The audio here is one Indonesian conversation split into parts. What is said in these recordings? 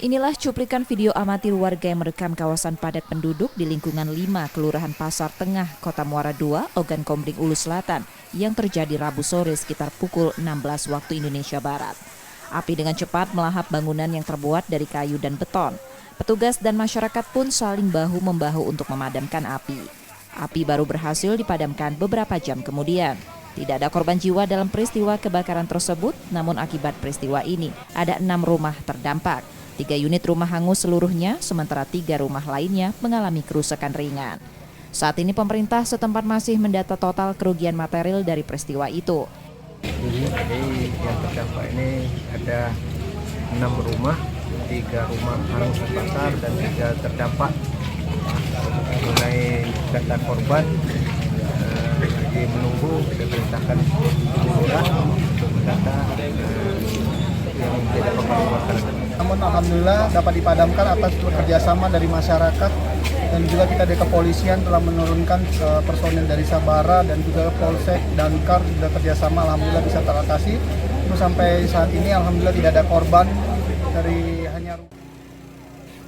Inilah cuplikan video amatir warga yang merekam kawasan padat penduduk di lingkungan 5 Kelurahan Pasar Tengah, Kota Muara II, Ogan Komering Ulu Selatan yang terjadi Rabu sore sekitar pukul 16 waktu Indonesia Barat. Api dengan cepat melahap bangunan yang terbuat dari kayu dan beton. Petugas dan masyarakat pun saling bahu-membahu untuk memadamkan api. Api baru berhasil dipadamkan beberapa jam kemudian. Tidak ada korban jiwa dalam peristiwa kebakaran tersebut, namun akibat peristiwa ini ada 6 rumah terdampak. 3 unit rumah hangus seluruhnya, sementara 3 rumah lainnya mengalami kerusakan ringan. Saat ini pemerintah setempat masih mendata total kerugian material dari peristiwa itu. Jadi yang terdampak ini ada 6 rumah, 3 rumah hangus terbakar dan 3 terdampak. Mengenai data korban, lagi menunggu, kita perintahkan lurah untuk mendata yang tidak korban. Namun alhamdulillah dapat dipadamkan atas kerjasama dari masyarakat, dan juga kita dari kepolisian telah menurunkan personil dari Sabara dan juga Polsek Damkar sudah kerjasama, alhamdulillah bisa teratasi. Terus sampai saat ini alhamdulillah tidak ada korban dari hanya.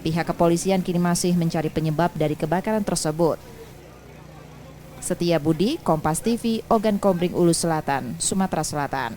Pihak kepolisian kini masih mencari penyebab dari kebakaran tersebut. Setia Budi, Kompas TV, Ogan Komering Ulu Selatan, Sumatera Selatan.